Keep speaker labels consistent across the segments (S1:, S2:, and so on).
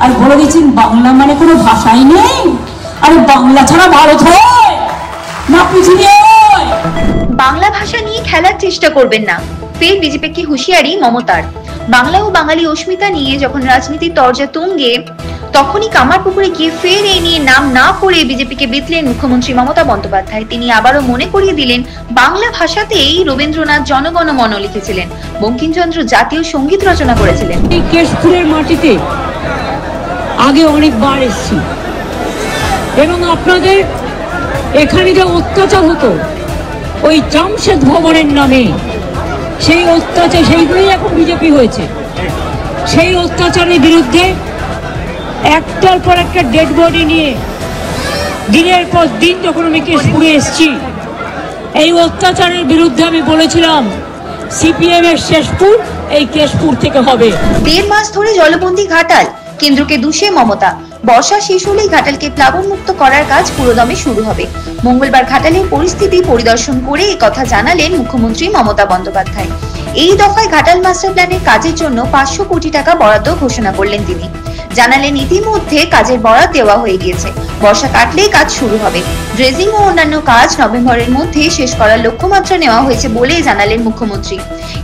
S1: আর বলে দিচ্ছেন বাংলা মানে কোনো ভাষাই নেই। আরে বাংলা ছাড়া ভারত হয় না পৃথিবী হয়।
S2: বাংলা ভাষা নিয়ে খেলার চেষ্টা করবেন না, ফের বিজেপিকে হুঁশিয়ারি মমতার। বাংলা ও বাঙালি অস্মিতা নিয়ে যখন রাজনীতির তরজা তুঙ্গে, তখনই কামারপুকুরে গিয়ে ফের এই নিয়ে নাম না করে বিজেপিকে বিতলেন মুখ্যমন্ত্রী মমতা বন্দ্যোপাধ্যায়। তিনি আবারও মনে করিয়ে দিলেন, বাংলা ভাষাতেই রবীন্দ্রনাথ জনগণ মন লিখেছিলেন, বঙ্কিমচন্দ্র জাতীয় সঙ্গীত রচনা করেছিলেন।
S1: এই কেশপুরের মাটিতে আগে অনেকবার এসেছি এবং আপনাদের এখানে যে অত্যাচার হতো ওই জামশেদ ভবনের নামে, সেই অত্যাচার, সেইগুলোই এখন বিজেপি হয়েছে। সেই অত্যাচারের বিরুদ্ধে একটার পর একটা ডেড বডি নিয়ে দিনের পর দিন যখন আমি কেশপুরে এসেছি, এই অত্যাচারের বিরুদ্ধে আমি বলেছিলাম সিপিএম এর শেষপুর এই কেশপুর থেকে হবে।
S2: 1.5 মাস ধরে জলবন্দী ঘাটাল, কেন্দ্রকে দুষে মমতা। বর্ষা শেষ হলেই ঘাটালকে প্লাবন মুক্ত করার কাজ পুরোদমে শুরু হবে। মঙ্গলবার ঘাটালের পরিস্থিতি পরিদর্শন করে এই কথা জানালেন মুখ্যমন্ত্রী মমতা বন্দ্যোপাধ্যায়। এই দফায় ঘাটাল মাস্টার প্ল্যানের কাজের জন্য 500 কোটি টাকা বরাদ্দ ঘোষণা করলেন তিনি। জানালেন ইতিমধ্যে কাজের বরাদ দেওয়া হয়ে গিয়েছে, বর্ষা কাটলেই কাজ শুরু হবে। ড্রেজিং ও অন্যান্য কাজ নভেম্বরের মধ্যে শেষ করার লক্ষ্যমাত্রা নেওয়া হয়েছে বলে জানালেন মুখ্যমন্ত্রী।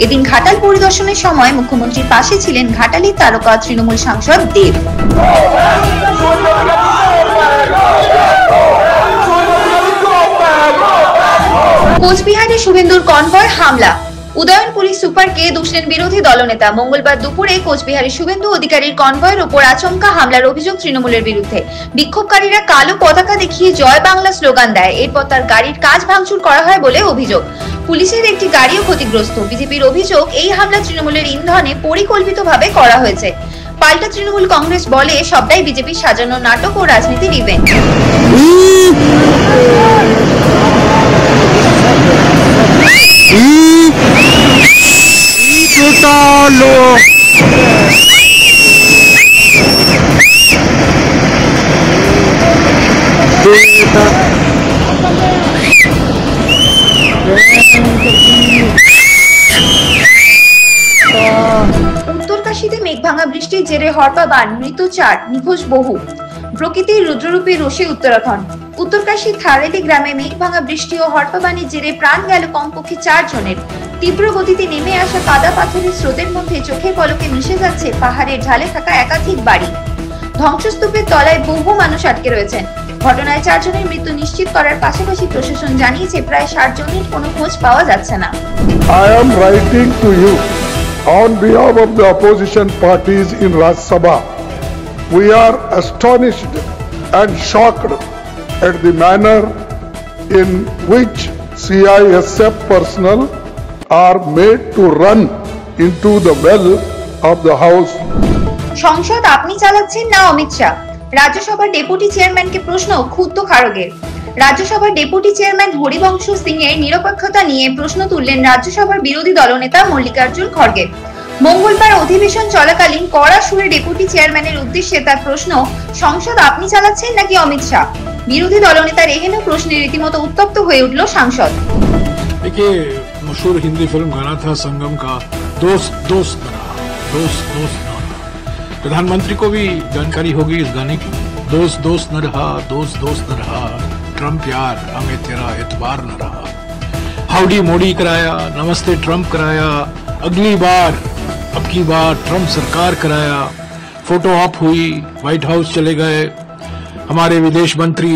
S2: এদিন ঘাটাল পরিদর্শনের সময় মুখ্যমন্ত্রীর পাশে ছিলেন ঘাটালের তারকা তৃণমূল সাংসদ দেব। কোচবিহারে শুভেন্দুর কনভয় হামলা, উদয়ন পুলিশ সুপারকে দুষলেন বিরোধী দলনেতা। মঙ্গলবার দুপুরে কোচবিহারের শুভেন্দু অধিকারীর কনভয়ের ওপর আচমকা হামলার অভিযোগ তৃণমূলের বিরুদ্ধে। বিক্ষোভকারীরা কালো পতাকা দেখিয়ে জয় বাংলা স্লোগান দেয়, এরপর তার গাড়ির কাচ ভাঙচুর করা হয় বলে অভিযোগ। পুলিশের একটি গাড়িও ক্ষতিগ্রস্ত। বিজেপির অভিযোগ, এই হামলা তৃণমূলের ইন্ধনে পরিকল্পিতভাবে করা হয়েছে। পাল্টা তৃণমূল কংগ্রেস বলে, সবটাই বিজেপির সাজানো নাটক ও রাজনীতির ইভেন্ট। উত্তরকাশীতে মেঘভাঙা বৃষ্টির জেরে হরপা বান, মৃত 4, নিখোঁজ বহু। প্রকৃতির রুদ্ররূপে রোষে উত্তরাখণ্ড। উত্তরকাশীর থারেলি গ্রামে মেঘভাঙা বৃষ্টি ও হরপা বানের জেরে প্রাণ গেল কমপক্ষে 4 জনের। তীব্র গতিতে নেমে আসা কাদা পাথরের স্রোতের মধ্যে চোখের পলকে মিশে যাচ্ছে পাহাড়ের ঢালে থাকা একাধিক বাড়ি। ধ্বংসস্তূপের তলায় বহু মানুষ আটকে রয়েছেন। ঘটনায় 4 জনের মৃত্যু নিশ্চিত করার পাশাপাশি প্রশাসন জানিয়েছে প্রায় 60 জনের কোনো খোঁজ পাওয়া যাচ্ছে না।
S3: I am writing to you on behalf of the opposition parties in Rajya Sabha. We are astonished and shocked at the manner in which CISF personnel are made to run into the well of the house.
S2: সংসদ আপনি চালাচ্ছেন না অমিত শাহ? রাজ্যসভার deputy চেয়ারম্যানকে প্রশ্ন ক্ষুব্ধ খারগের। রাজ্যসভার deputy chairman Harivamsa Singh এর নিরপেক্ষতা নিয়ে প্রশ্ন তুললেন রাজ্যসভার বিরোধী দলনেতা মল্লিকার্জুন খড়গে। মঙ্গলবার অধিবেশন চলাকালীন কড়া সুরে ডেপুটি চেয়ারম্যানের উদ্দেশ্যে তার প্রশ্ন, সংসদ আপনি চালাচ্ছেন নাকি অমিত শাহ? বিরোধী দলনেতার এহেন প্রশ্নে রীতিমতো উত্তপ্ত হয়ে উঠল সাংসদ।
S4: देखिए, मशहूर हिंदी फिल्म गाना था संगम का, दोस्त दोस्त न रहा, दोस्त दोस्त न रहा। प्रधानमंत्री को भी जानकारी होगी इस गाने की। दोस्त दोस्त न रहा, दोस्त दोस्त न रहा, ट्रम्प यार हमें तेरा एतबार न रहा। हाउडी मोडी कराया, नमस्ते ट्रम्प कराया, अगली बार अब की बार ट्रम्प सरकार कराया। फोटो ऑप हुई, व्हाइट हाउस चले गए। हमारे विदेश मंत्री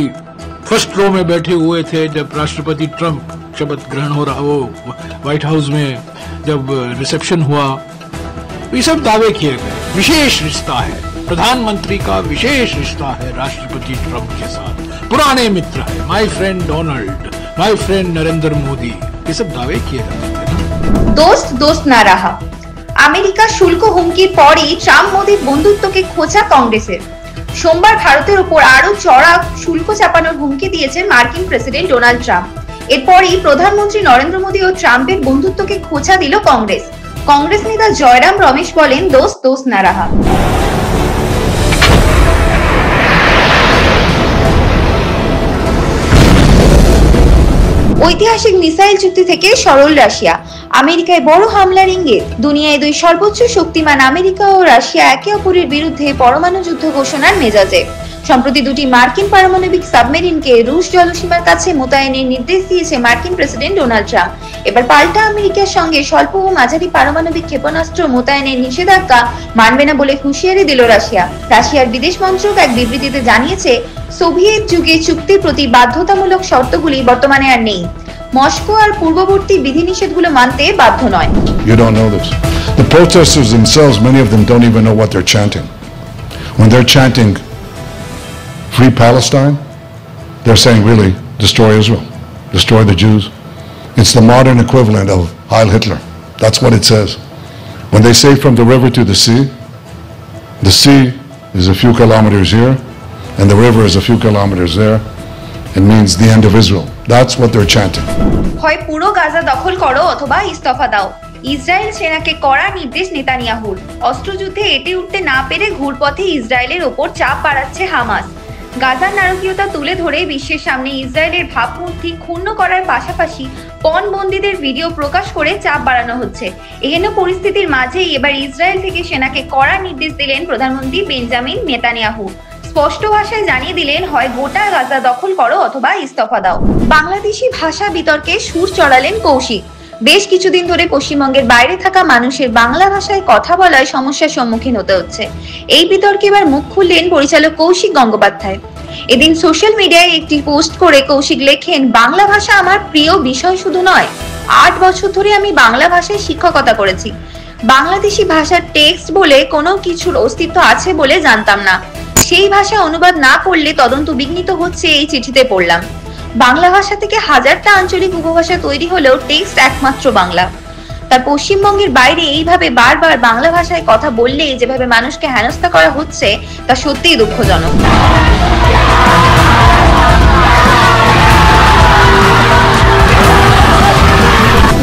S4: फर्स्ट रो में बैठे हुए थे जब राष्ट्रपति ट्रम्प शपथ ग्रहण हो रहा, वो व्हाइट हाउस में जब रिसेप्शन हुआ, ये सब दावे किए गए। विशेष रिश्ता है प्रधानमंत्री का, विशेष रिश्ता है राष्ट्रपति ट्रम्प के साथ, पुराने मित्र है, my friend Donald, my friend Narendra Modi, ये सब दावे किए जाते हैं।
S2: दोस्त दोस्त ना रहा। আমেরিকা শুল্ক হুমকির পরই ট্রাম্প মোদির বন্ধুত্বকে খোঁচা কংগ্রেসের। সোমবার ভারতের উপর আরো চড়া শুল্ক চাপানোর হুমকি দিয়েছেন মার্কিন প্রেসিডেন্ট ডোনাল্ড ট্রাম্প। এরপরই প্রধানমন্ত্রী নরেন্দ্র মোদী ও ট্রাম্পের বন্ধুত্বকে খোঁচা দিল কংগ্রেস। কংগ্রেস নেতা জয়রাম রমেশ বলেন, দোস্ত দোস্ত না রাহা। ঐতিহাসিক মিসাইল চুক্তি থেকে সরল রাশিয়া, আমেরিকায় বড় হামলার ইঙ্গিত। দুনিয়ায় দুই সর্বোচ্চ শক্তিমান আমেরিকা ও রাশিয়া একে অপরের বিরুদ্ধে পরমাণু যুদ্ধ ঘোষণার মেজাজে। সম্প্রতি দুটি মার্কিন পারমাণবিক সাবমেরিনকে রুশ জলসীমার কাছে মোতায়েনের নির্দেশ দিয়েছে মার্কিন প্রেসিডেন্ট ডোনাল্ড ট্রাম্প। এবার পাল্টা আমেরিকার সঙ্গে স্বল্প ও মাঝারি পারমাণবিক ক্ষেপণাস্ত্র মোতায়েনের নিষেধাজ্ঞা মানবে না বলে হুঁশিয়ারি দিল রাশিয়া। রাশিয়ার বিদেশ মন্ত্রক এক বিবৃতিতে জানিয়েছে, সোভিয়েত যুগে চুক্তির প্রতি বাধ্যতামূলক শর্তগুলি বর্তমানে আর নেই। মস্কো আর পূর্ববর্তী বিধিনিষেধগুলো মানতে বাধ্য নয়।
S5: You don't know this. The protesters themselves, many of them don't even know what they're chanting. When they're chanting Free Palestine, they're saying really, destroy Israel, destroy the Jews. It's the modern equivalent of Heil Hitler. That's what it says. When they say from the river to the sea is a few kilometers here, and the river is a few kilometers there. It means the end of Israel. That's what they're chanting.
S2: হয় পুরো গাজা দখল করো অথবা ইস্তফা দাও। Israel সেনাকে কড়া নির্দেশ নেতানিয়াহুর। অস্ত্রযুদ্ধে এটে উঠতে না পেরে ঘুরপথে ইসরায়েলের ওপর চাপ বাড়াচ্ছে হামাস। গাজার নারকীয়তা তুলে ধরে বিশ্বের সামনে ইসরায়েলের ভাবমূর্তি ক্ষুণ্ণ করার পাশাপাশি পণবন্দীদের ভিডিও প্রকাশ করে চাপ বাড়ানো হচ্ছে। এহেন পরিস্থিতির মাঝেই এবার ইসরায়েল থেকে সেনাকে কড়া নির্দেশ দিলেন প্রধানমন্ত্রী বেঞ্জামিন নেতানিয়াহু। স্পষ্ট ভাষায় জানিয়ে দিলেন, হয় গোটা গাজা দখল করো অথবা ইস্তফা দাও। বাংলাদেশি ভাষা বিতর্কে সুর চড়ালেন কৌশিক। বেশ কিছুদিন ধরে পশ্চিমবঙ্গের বাইরে থাকা মানুষের বাংলা ভাষায় কথা বলায় সমস্যার সম্মুখীন হতে হচ্ছে। এই বিতর্কে এবার মুখ খুললেন পরিচালক কৌশিক গঙ্গোপাধ্যায়। এদিন সোশ্যাল মিডিয়ায় একটি পোস্ট করে কৌশিক লেখেন, বাংলা ভাষা আমার প্রিয় বিষয় শুধু নয়, 8 বছর ধরে আমি বাংলা ভাষায় শিক্ষকতা করেছি। বাংলাদেশি ভাষার টেক্সট বলে কোনো কিছুর অস্তিত্ব আছে বলে জানতাম না। সেই ভাষা অনুবাদ না করলে তদন্ত বিঘ্নিত হচ্ছে, এই চিঠিতে পড়লাম। বাংলা ভাষা থেকে হাজারটা আঞ্চলিক উপভাষা তৈরি হলেও টেক্সট একমাত্র বাংলা। তার পশ্চিমবঙ্গের বাইরে এইভাবে বারবার বাংলা ভাষায় কথা বললে যেভাবে মানুষকে হেনস্থা করা হচ্ছে তা সত্যিই দুঃখজনক।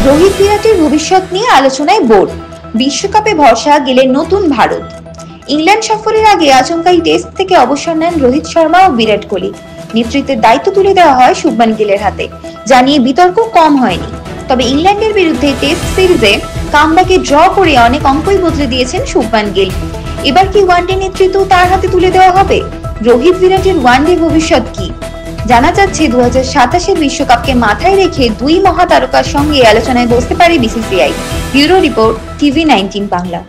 S2: রোহিত বিরাটের ভবিষ্যৎ নিয়ে আলোচনায় বোর্ড। বিশ্বকাপে ভরসা গেলে নতুন ভারত। ইংল্যান্ড সফরের আগে আচমকাই টেস্ট থেকে অবসর নেন রোহিত শর্মা ও বিরাট কোহলি। নেতৃত্বের দায়িত্ব তুলে দেওয়া হয় শুভমান গিলের হাতে, যা নিয়ে বিতর্ক কম হয়নি। তবে ইংল্যান্ডের বিরুদ্ধে টেস্ট সিরিজে কামব্যাকে ড্র করে অনেক অঙ্কই বদলে দিয়েছেন শুভমান গিল। এবার কি ওয়ানডে নেতৃত্ব তার হাতে তুলে দেওয়া হবে? রোহিত বিরাটের ওয়ানডে ভবিষ্যৎ কি? জানা যাচ্ছে 2027 বিশ্বকাপকে মাথায় রেখে দুই মহাতারকার সঙ্গে আলোচনায় বসতে পারে BCCI. Bureau report, TV19 Bangla.